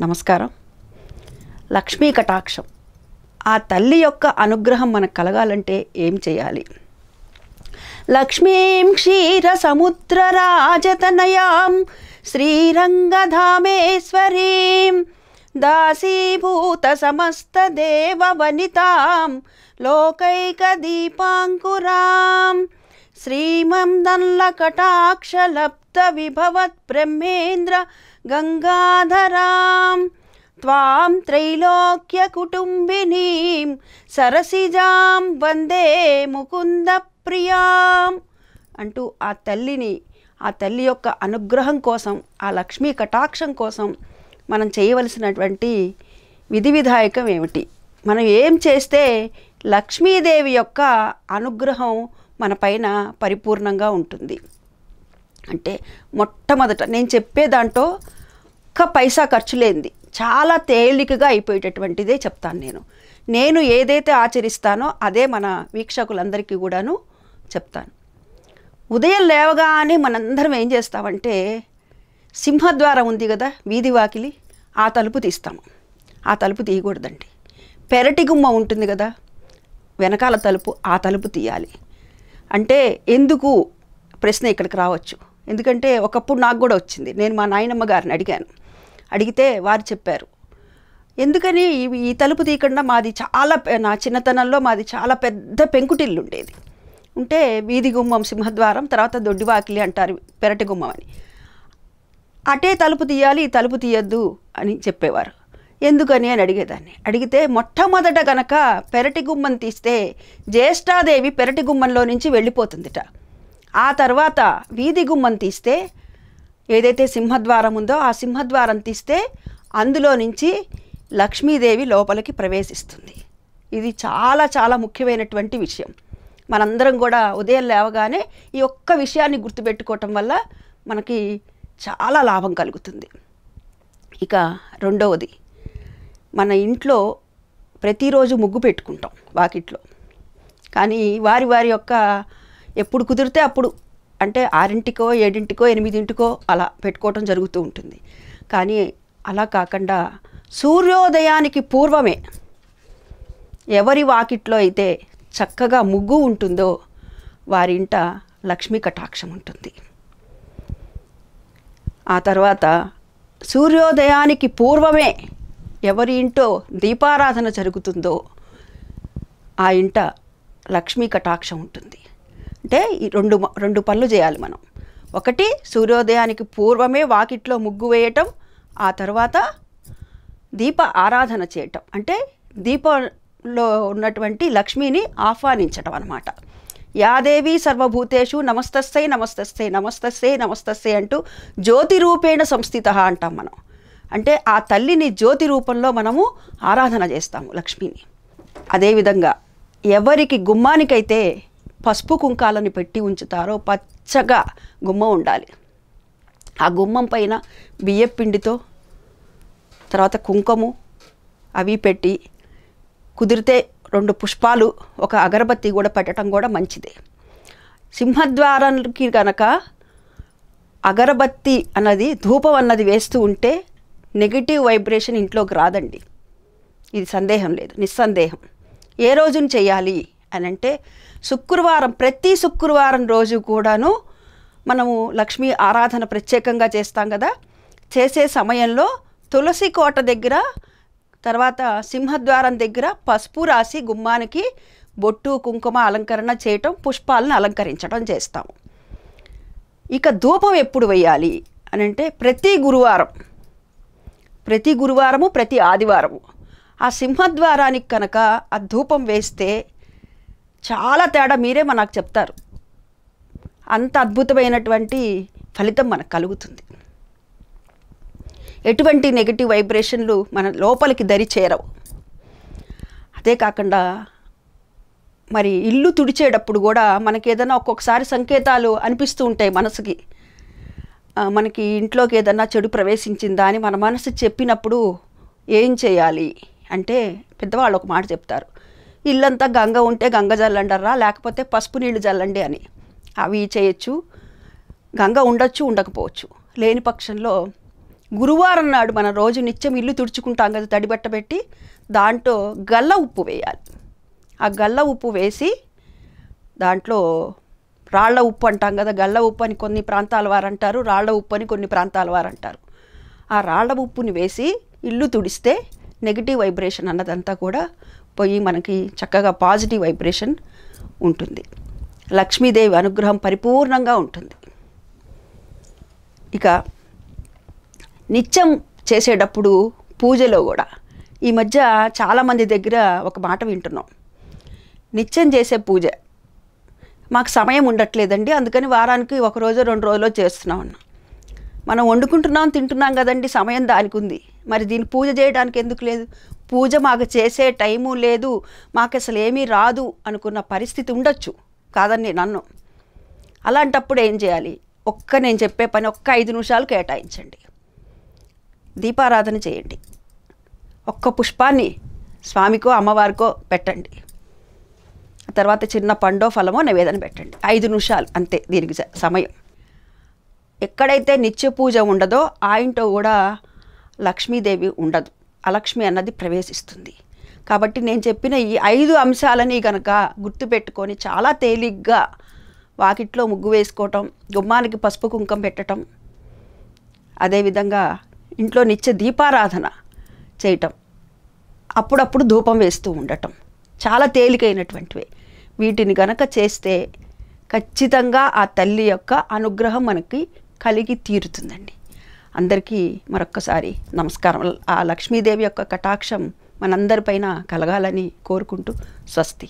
నమస్కారం. లక్ష్మీ కటాక్షం, ఆ తల్లి యొక్క అనుగ్రహం మనకు కలగాలంటే ఏం చేయాలి? లక్ష్మీం క్షీర సముద్ర రాజతనయాం శ్రీరంగధామేశ్వరీం దాసీభూత సమస్త దేవ వనితాం లోకైక దీపాంకురాం శ్రీమందల్ల కటాక్ష లబ్ధ విభవత్ బ్రహ్మేంద్ర గంగాధరాం త్వాం త్రైలోక్య కుటుంబినీం సరసిజాం వందే ముకుంద ప్రియాం అంటూ ఆ తల్లి యొక్క అనుగ్రహం కోసం, ఆ లక్ష్మీ కటాక్షం కోసం మనం చేయవలసినటువంటి విధి విధాయకం ఏమిటి? మనం ఏం చేస్తే లక్ష్మీదేవి యొక్క అనుగ్రహం మన పైన పరిపూర్ణంగా ఉంటుంది అంటే, మొట్టమొదట నేను చెప్పే దాంట్లో ఒక్క పైసా ఖర్చు లేనిది, చాలా తేలికగా అయిపోయేటటువంటిదే చెప్తాను. నేను ఏదైతే ఆచరిస్తానో అదే మన వీక్షకులందరికీ కూడాను చెప్తాను. ఉదయం లేవగానే మనందరం ఏం చేస్తామంటే, సింహద్వారం ఉంది కదా, వీధి వాకిలి, ఆ తలుపు తీస్తాము. ఆ తలుపు తీయకూడదండి. పెరటి గుమ్మ ఉంటుంది కదా, వెనకాల తలుపు, ఆ తలుపు తీయాలి. అంటే ఎందుకు ప్రశ్న ఇక్కడికి రావచ్చు. ఎందుకంటే ఒకప్పుడు నాకు కూడా వచ్చింది. నేను మా నాయనమ్మ గారిని అడిగితే వారు చెప్పారు, ఎందుకని ఈ తలుపు తీయకుండా మాది నా చిన్నతనంలో మాది చాలా పెద్ద పెంకుటిల్లు ఉండేది. ఉంటే వీధి గుమ్మం సింహద్వారం, తర్వాత దొడ్డివాకిలి అంటారు పెరటి గుమ్మం అని, అటే తలుపు తీయాలి, ఈ తలుపు తీయద్దు అని చెప్పేవారు. ఎందుకని అని అడిగితే మొట్టమొదట గనక పెరటి గుమ్మం తీస్తే జ్యేష్ఠాదేవి పెరటి గుమ్మంలో నుంచి వెళ్ళిపోతుందిట. ఆ తర్వాత వీధి గుమ్మం తీస్తే, ఏదైతే సింహద్వారం ఉందో ఆ సింహద్వారం తీస్తే అందులో నుంచి లక్ష్మీదేవి లోపలికి ప్రవేశిస్తుంది. ఇది చాలా చాలా ముఖ్యమైనటువంటి విషయం. మనందరం కూడా ఉదయం లేవగానే ఈ ఒక్క విషయాన్ని గుర్తుపెట్టుకోవటం వల్ల మనకి చాలా లాభం కలుగుతుంది. ఇక రెండవది, మన ఇంట్లో ప్రతిరోజు ముగ్గు పెట్టుకుంటాం వాకిట్లో. కానీ వారి యొక్క ఎప్పుడు కుదిరితే అప్పుడు, అంటే 6ంటికో 7ంటికో 8ంటికో అలా పెట్టుకోవటం జరుగుతూ ఉంటుంది. కానీ అలా కాకుండా సూర్యోదయానికి పూర్వమే ఎవరి వాకిట్లో అయితే చక్కగా ముగ్గు ఉంటుందో వారింట లక్ష్మీ కటాక్షం ఉంటుంది. ఆ తర్వాత సూర్యోదయానికి పూర్వమే ఎవరి ఇంటో దీపారాధన జరుగుతుందో ఆ ఇంట లక్ష్మీ కటాక్షం ఉంటుంది. అంటే ఈ రెండు పనులు చేయాలి మనం. ఒకటి, సూర్యోదయానికి పూర్వమే వాకిట్లో ముగ్గు వేయటం, ఆ తర్వాత దీప ఆరాధన చేయటం, అంటే దీపంలో ఉన్నటువంటి లక్ష్మిని ఆహ్వానించటం అన్నమాట. యాదేవి సర్వభూతేషు నమస్తస్సై నమస్తస్సై నమస్తస్సై నమస్తస్సై అంటూ జ్యోతి రూపేణ సంస్థిత అంటాం మనం. అంటే ఆ తల్లిని జ్యోతి రూపంలో మనము ఆరాధన చేస్తాము లక్ష్మిని. అదేవిధంగా ఎవరికి గుమ్మానికైతే పసుపు కుంకాలని పెట్టి ఉంచుతారో పచ్చగా గుమ్మం ఉండాలి. ఆ గుమ్మం పైన బియ్యపిండితో, తర్వాత కుంకుమ అవి పెట్టి, కుదిరితే 2 పుష్పాలు, ఒక అగరబత్తి కూడా పెట్టడం కూడా మంచిదే. సింహద్వారానికి కనుక అగరబత్తి అన్నది, ధూపం అన్నది వేస్తూ ఉంటే నెగిటివ్ వైబ్రేషన్ ఇంట్లోకి రాదండి. ఇది సందేహం లేదు, నిస్సందేహం. ఏ రోజున చేయాలి అని అంటే, శుక్రవారం, ప్రతి శుక్రవారం రోజు కూడాను మనము లక్ష్మీ ఆరాధన ప్రత్యేకంగా చేస్తాం కదా. చేసే సమయంలో తులసి కోట దగ్గర, తర్వాత సింహద్వారం దగ్గర పసుపు రాసి గుమ్మానికి బొట్టు కుంకుమ అలంకరణ చేయటం, పుష్పాలను అలంకరించడం చేస్తాము. ఇక ధూపం ఎప్పుడు వేయాలి అని అంటే, ప్రతి గురువారము ప్రతి ఆదివారము ఆ సింహద్వారానికి కనుక ఆ ధూపం వేస్తే చాలా తేడా, మీరే మనకు చెప్తారు. అంత అద్భుతమైనటువంటి ఫలితం మనకు కలుగుతుంది. ఎటువంటి నెగిటివ్ వైబ్రేషన్లు మన లోపలికి దరి చేరవు. అదే కాకుండా మరి ఇల్లు తుడిచేటప్పుడు కూడా మనకి ఏదైనా ఒక్కొక్కసారి సంకేతాలు అనిపిస్తూ ఉంటాయి మనసుకి. మనకి ఇంట్లోకి ఏదన్నా చెడు ప్రవేశించిందా అని మన మనసు చెప్పినప్పుడు ఏం చేయాలి అంటే, పెద్దవాళ్ళు ఒక మాట చెప్తారు, ఇల్లంతా గంగ ఉంటే గంగ జల్లండరా, లేకపోతే పసుపు నీళ్ళు జల్లండి అని. అవి చేయొచ్చు. గంగ ఉండొచ్చు, ఉండకపోవచ్చు. లేని పక్షంలో గురువారం నాడు మనం రోజు నిత్యం ఇల్లు తుడుచుకుంటాం కదా, తడిబట్ట పెట్టి దాంట్లో గల్ల ఉప్పు వేయాలి. ఆ గల్ల ఉప్పు వేసి దాంట్లో రాళ్ల ఉప్పు అంటాం కదా, గల్ల ఉప్పు అని కొన్ని ప్రాంతాల వారు అంటారు, రాళ్ల ఉప్పు అని కొన్ని ప్రాంతాల వారు అంటారు. ఆ రాళ్ల ఉప్పుని వేసి ఇల్లు తుడిస్తే నెగిటివ్ వైబ్రేషన్ అన్నదంతా కూడా పోయి మనకి చక్కగా పాజిటివ్ వైబ్రేషన్ ఉంటుంది. లక్ష్మీదేవి అనుగ్రహం పరిపూర్ణంగా ఉంటుంది. ఇక నిత్యం చేసేటప్పుడు పూజలో కూడా ఈ మధ్య చాలామంది దగ్గర ఒక మాట వింటున్నాం, నిత్యం చేసే పూజ మాకు సమయం ఉండట్లేదండి, అందుకని వారానికి 1 రోజు 2 రోజులో చేస్తున్నాం అన్న. మనం వండుకుంటున్నాం తింటున్నాం కదండి, సమయం దానికి ఉంది, మరి దీన్ని పూజ చేయడానికి ఎందుకు లేదు? పూజ మాకు చేసే టైము లేదు, మాకు అసలు ఏమీ రాదు అనుకున్న పరిస్థితి ఉండొచ్చు, కాదని నన్ను. అలాంటప్పుడు ఏం చేయాలి? నేను చెప్పే పని 5 నిమిషాలు కేటాయించండి, దీపారాధన చేయండి, ఒక్క పుష్పాన్ని స్వామికో అమ్మవారికో పెట్టండి, తర్వాత చిన్న పండో ఫలమో నివేదన పెట్టండి. 5 నిమిషాలు అంతే దీనికి సమయం. ఎక్కడైతే నిత్య పూజ ఉండదో ఆ ఇంట్లో కూడా లక్ష్మీదేవి ఉండదు, అలక్ష్మి అన్నది ప్రవేశిస్తుంది. కాబట్టి నేను చెప్పిన ఈ 5 అంశాలని కనుక గుర్తుపెట్టుకొని చాలా తేలిగ్గా వాకిట్లో ముగ్గు వేసుకోవటం, గుమ్మానికి పసుపు కుంకం పెట్టడం, అదేవిధంగా ఇంట్లో నిత్య దీపారాధన చేయటం, అప్పుడప్పుడు ధూపం వేస్తూ ఉండటం చాలా తేలికైనటువంటివి. వీటిని గనక చేస్తే ఖచ్చితంగా ఆ తల్లి యొక్క అనుగ్రహం మనకి కలిగి తీరుతుందండి. అందరికీ మరొక్కసారి నమస్కారం. ఆ లక్ష్మీదేవి యొక్క కటాక్షం మనందరిపైన కలగాలని కోరుకుంటూ స్వస్తి.